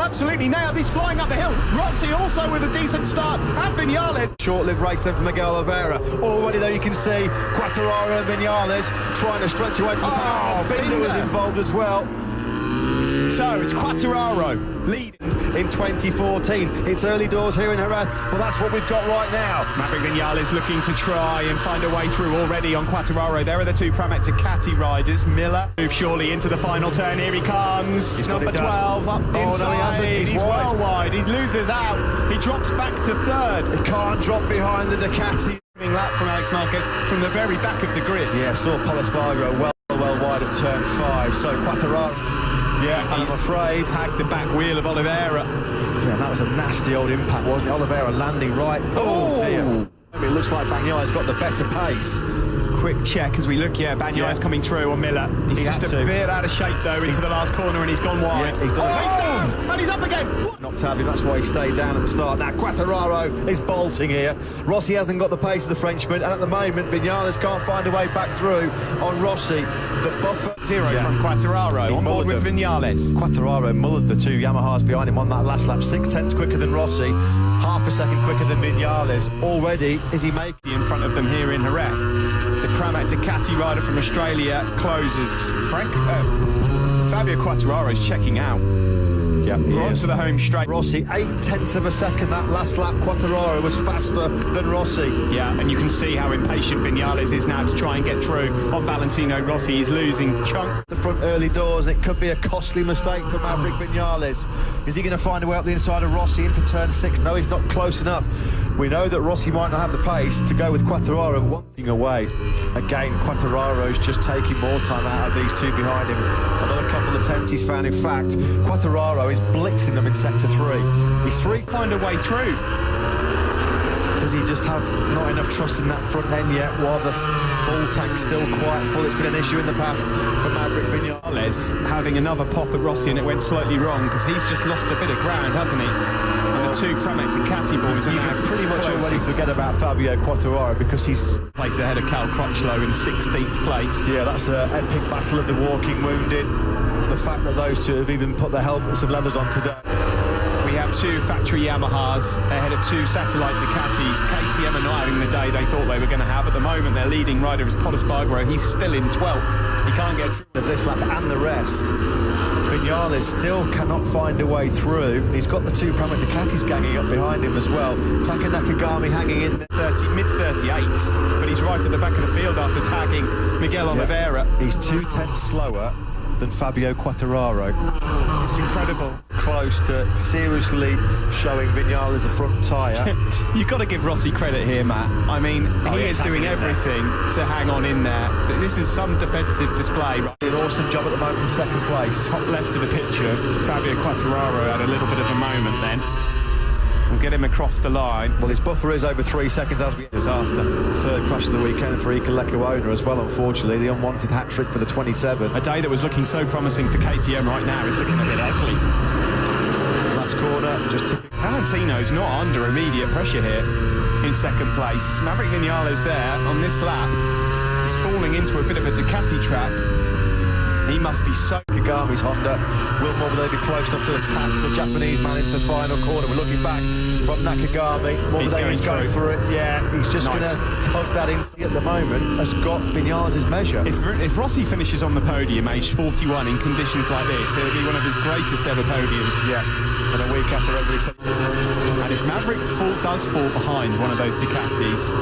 absolutely nailed. He's flying up the hill. Rossi also with a decent start. And Vinales. Short-lived race then for Miguel Oliveira. Already, though, you can see Quartararo and Vinales trying to stretch away from the pack. Binder was involved as well. So it's Quartararo leading in 2014. It's early doors here in Jerez. Well, that's what we've got right now. Maverick Vinales looking to try and find a way through already on Quartararo. There are the two Pramac Ducati riders. Miller moves surely into the final turn. Here he comes. He's number 12 up inside. No, he hasn't. He's well wide. He loses out. He drops back to third. He can't drop behind the Ducati. Lap from Alex Marquez from the very back of the grid. Yeah, saw Polisbargo well wide of turn 5. So Quartararo, yeah, I'm afraid, tagged the back wheel of Oliveira. Yeah, that was a nasty old impact, wasn't it? Oliveira landing right. Oh dear. It looks like Bagnaya's got the better pace. Quick check as we look. Yeah, Bagnaya's coming through on Miller. He's just a bit out of shape though into the last corner, and he's gone wide. Yeah, he's done he's down, and he's up again. Knocked out of him, that's why he stayed down at the start. Now Quartararo is bolting here. Rossi hasn't got the pace of the Frenchman, and at the moment Vinales can't find a way back through on Rossi. The buffer from Quartararo on board with Vinales. Quartararo mullered the two Yamahas behind him on that last lap. 6/10 quicker than Rossi, half a second quicker than Vinales. Already is he making in front of them here in Jerez. The Pramac Ducati rider from Australia closes. Fabio Quartararo is checking out. Yeah, onto the home straight. Rossi, 0.8 of a second that last lap. Quartararo was faster than Rossi. Yeah, and you can see how impatient Vinales is now to try and get through on Valentino Rossi. He's losing chunks. The front early doors, it could be a costly mistake for Maverick Vinales. Is he going to find a way up the inside of Rossi into turn 6? No, he's not close enough. We know that Rossi might not have the pace to go with Quartararo one thing away. Again, Quartararo's just taking more time out of these two behind him. Another couple of tenths he's found. In fact, Quartararo is blitzing them in sector 3. He's find a way through. Does he just have not enough trust in that front end yet while the full tank's still quite full? It's been an issue in the past for Maverick Vinales. Having another pop at Rossi, and it went slightly wrong because he's just lost a bit of ground, hasn't he? And the two Pramac Ducati boys are now pretty much already forget about Fabio Quartararo because he's place ahead of Cal Crutchlow in 16th place. Yeah, that's an epic battle of the walking wounded. The fact that those two have even put their helmets and leathers on today. We have two factory Yamahas ahead of two satellite Ducatis. KTM are not having the day they thought they were going to have. At the moment, their leading rider is Polisbargo. He's still in 12th. He can't get through this lap and the rest. Vinales still cannot find a way through. He's got the two Pramac Ducatis ganging up behind him as well. Taka Nakagami hanging in there. Mid-38, but he's right at the back of the field after tagging Miguel Oliveira. He's 2/10 slower than Fabio Quartararo. It's incredible. Close to seriously showing Vinales a front tyre. You've got to give Rossi credit here, Matt. I mean, he is doing everything to hang on in there. This is some defensive display. Right? An awesome job at the moment in second place. Top left of the picture, Fabio Quartararo had a little bit of a moment then. We'll get him across the line. Well, his buffer is over 3 seconds as we disaster. Third crash of the weekend for Ika Lecuona as well, unfortunately. The unwanted hat-trick for the 27. A day that was looking so promising for KTM right now is looking a bit ugly. Last corner, just Valentino's not under immediate pressure here in second place. Maverick Vinales there on this lap. He's falling into a bit of a Ducati trap. He must be so... Kagami's Honda. Will Morbidelli be close enough to attack the Japanese man into the final corner? We're looking back from Nakagami. Morbidelli's going for it. Yeah, he's just going to tug that in. At the moment, has got Vinales' measure. If Rossi finishes on the podium, aged 41, in conditions like this, it'll be one of his greatest ever podiums. Yeah, and a week after every second. And if Maverick does fall behind one of those Ducatis,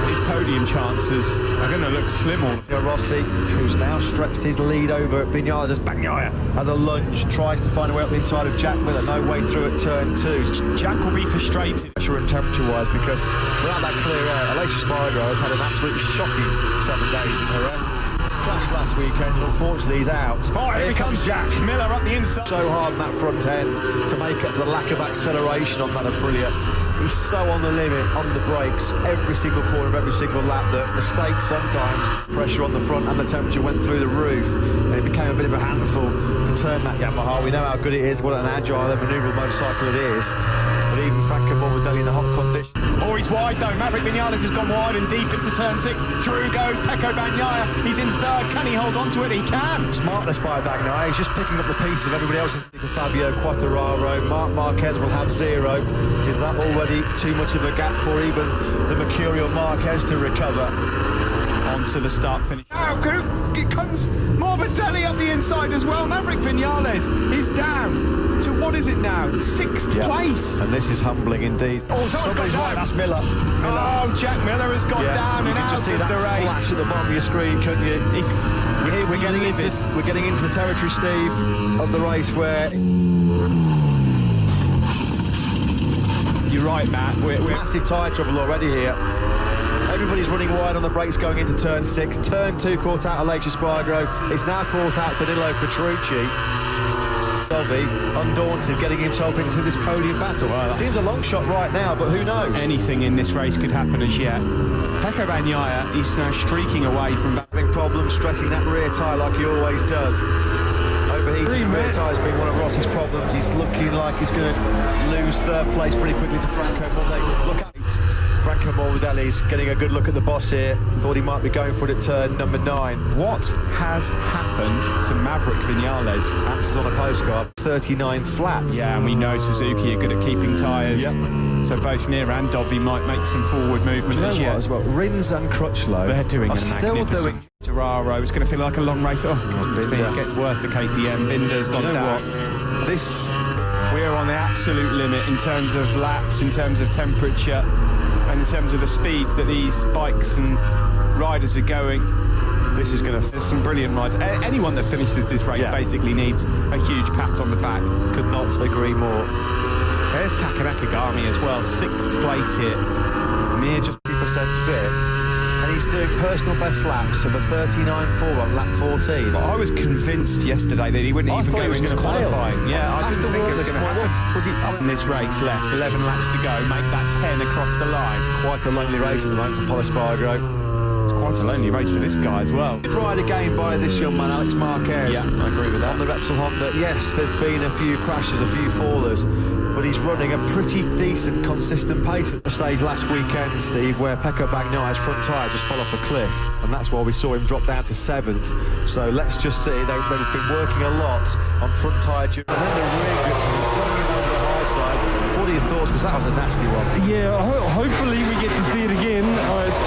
his podium chances are going to look slim. Rossi, who's now stretched his lead over Vinales as Bagnaia has a lunge, tries to find a way up the inside of Jack Miller, no way through at turn 2. Jack will be frustrated. Pressure and temperature-wise, because without that clear air, Aleix Spargo has had an absolutely shocking 7 days in her own. Crashed last weekend, and unfortunately he's out. Oh, here comes Jack Miller up the inside. So hard in that front end to make up for the lack of acceleration on that Aprilia. He's so on the limit on the brakes every single corner of every single lap that mistakes sometimes, pressure on the front and the temperature went through the roof, and it became a bit of a handful to turn that Yamaha. We know how good it is, what an agile and manoeuvrable motorcycle it is, but even Franco Morbidelli in the hot condition. Oh, he's wide though. Maverick Vinales has gone wide and deep into turn 6. Through goes Pecco Bagnaia. He's in third. Can he hold on to it? He can. Smartness by Bagnaia. He's just picking up the pieces of everybody else's. For Fabio Quartararo, Marc Marquez will have 0. Is that already too much of a gap for even the Mercurial Marquez to recover? On to the start finish. It comes Morbidelli up the inside as well. Maverick Vinales is down to, what is it now, 6th place. And this is humbling indeed. Oh, someone's gone down. That's Miller. Oh, Jack Miller has gone down and out of the race. You could just see that flash at the bottom of your screen, couldn't you? We're getting into the territory, Steve, of the race where... You're right, Matt. We're massive tyre trouble already here. Everybody's running wide on the brakes going into turn 6. Turn 2 caught out Aleix Espargaro. It's now caught out Danilo Petrucci. Dovi, undaunted, getting himself into this podium battle. Well, seems a long shot right now, but who knows? Anything in this race could happen as yet. Pecco Bagnaia is now streaking away from... Having problems stressing that rear tyre like he always does. Overheating the rear tyre has been one of Rossi's problems. He's looking like he's going to lose third place pretty quickly to Franco Morbidelli. Look out. Franco Morbidelli's getting a good look at the boss here. Thought he might be going for it at turn number 9. What has happened to Maverick Vinales? Answers on a postcard. 39 flats. Yeah, and we know Suzuki are good at keeping tyres. Yep. So both Neer and Dovi might make some forward movement as yet. As well, Rins and Crutchlow, they're doing a still doing. Ferraro, it's going to feel like a long race. Oh, God, it gets worse for KTM. Binder's gone down. This, we're on the absolute limit in terms of laps, in terms of temperature, and in terms of the speeds that these bikes and riders are going. This is going to... There's some brilliant rides. Anyone that finishes this race basically needs a huge pat on the back. Could not agree more. There's Taka Nakagami as well, 6th place here. Near just 50% fit. And he's doing personal best laps of a 39.4 on lap 14. I was convinced yesterday that he wouldn't even go into qualifying. Yeah, I didn't think it was going to happen. Was he in this race left? 11 laps to go, make that 10 across the line. Quite a lonely race at the moment for Paul Espargaro. It's quite a lonely race for this guy as well. Good ride again by this young man, Alex Marquez. Yeah, I agree with that. On the Repsol Honda, yes, there's been a few crashes, a few fallers, but he's running a pretty decent, consistent pace at the stage last weekend, Steve, where Pecco Bagnaia's front tyre just fell off a cliff, and that's why we saw him drop down to 7th. So let's just see, they've been working a lot on front tyre during the rear grips and throwing him over the high side. What are your thoughts? Because that was a nasty one. Yeah, hopefully we get to see it again. It's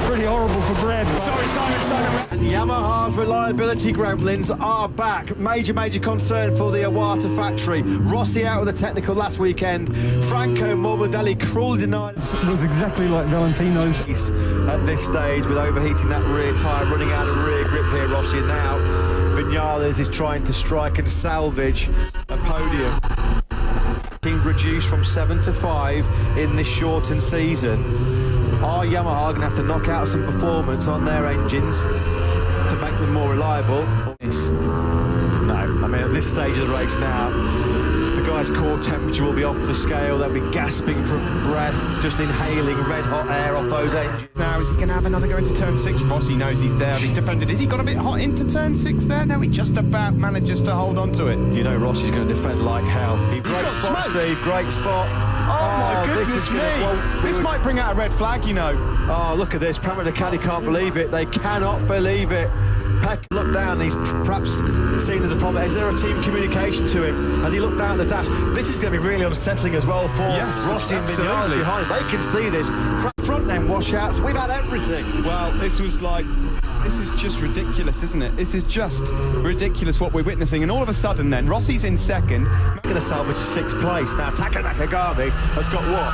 pretty horrible for Brad. Sorry, Simon. And Yamaha's reliability gremlins are back. Major concern for the Iwata factory. Rossi out with the technical last weekend. Franco Morbidelli cruelly denied. It was exactly like Valentino's. At this stage, with overheating that rear tyre, running out of rear grip here, Rossi, and now Vinales is trying to strike and salvage a podium. Being reduced from 7 to 5 in this shortened season. Are Yamaha going to have to knock out some performance on their engines to make them more reliable? No, I mean at this stage of the race now, the guys' core temperature will be off the scale. They'll be gasping for breath, just inhaling red hot air off those engines. Now, is he going to have another go into turn 6? Rossi knows he's there. He's defended. Has he got a bit hot into turn 6 there? No, he just about manages to hold on to it. You know Rossi's going to defend like hell. Great spot, Steve. Great spot. Oh my goodness me. This might bring out a red flag, you know. Oh, look at this. Pramod Ducati can't believe it. They cannot believe it. Peck looked down, he's perhaps seen there's a problem. Is there a team communication to him? As he looked down at the dash, this is going to be really unsettling as well for Rossi and Vinales behind. They can see this. Front end washouts, we've had everything. Well, this is just ridiculous, isn't it? This is just ridiculous what we're witnessing. And all of a sudden then, Rossi's in 2nd. Going to salvage 6th place. Now, Taka Nakagami has got what?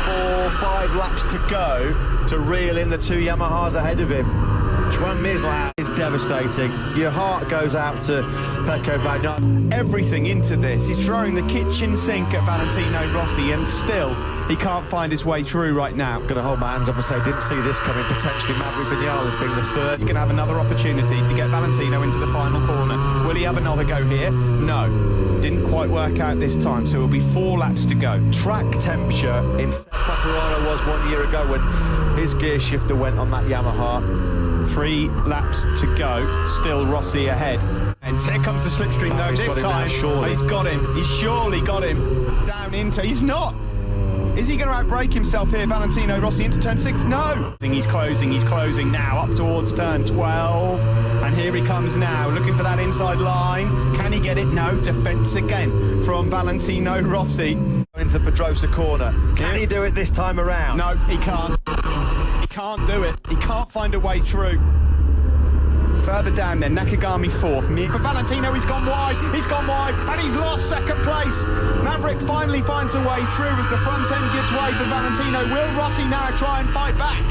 4 or 5 laps to go to reel in the 2 Yamahas ahead of him. Juan Misla is devastating. Your heart goes out to Pecco Bagnaia. Everything into this. He's throwing the kitchen sink at Valentino Rossi, and still he can't find his way through right now. I'm going to hold my hands up and say, didn't see this coming. Potentially Maverick Vinales being the 3rd. He's going to have another opportunity to get Valentino into the final corner. Will he have another go here? No. Didn't quite work out this time, so it'll be 4 laps to go. Track temperature in Quartararo was 1 year ago when his gear shifter went on that Yamaha. 3 laps to go, still Rossi ahead. And here comes the slipstream though, this time. Surely. He's got him, he's surely got him. Down into, he's not. Is he going to outbrake himself here, Valentino Rossi, into turn 6? No! He's closing now, up towards turn 12. And here he comes now, looking for that inside line. Can he get it? No, defence again from Valentino Rossi. Into the Pedrosa corner. Can he do it this time around? No, he can't. He can't do it. He can't find a way through. Further down then, Nakagami fourth. For Valentino, he's gone wide, and he's lost second place. Maverick finally finds a way through as the front end gives way for Valentino. Will Rossi now try and fight back?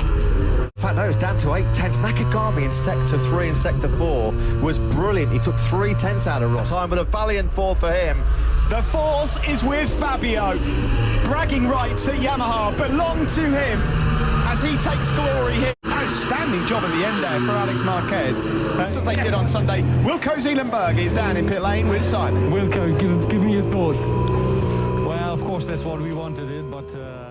In fact, no, it's down to 8 tenths. Nakagami in sector 3 and sector 4 was brilliant. He took 3 tenths out of Rossi. Time with a valiant fall for him. The force is with Fabio. Bragging rights at Yamaha belong to him as he takes glory here. Outstanding job at the end there for Alex Marquez. As they did on Sunday. Wilco Zeelenberg is down in pit lane with Simon. Wilco, give me your thoughts. Well, of course, that's what we wanted, but...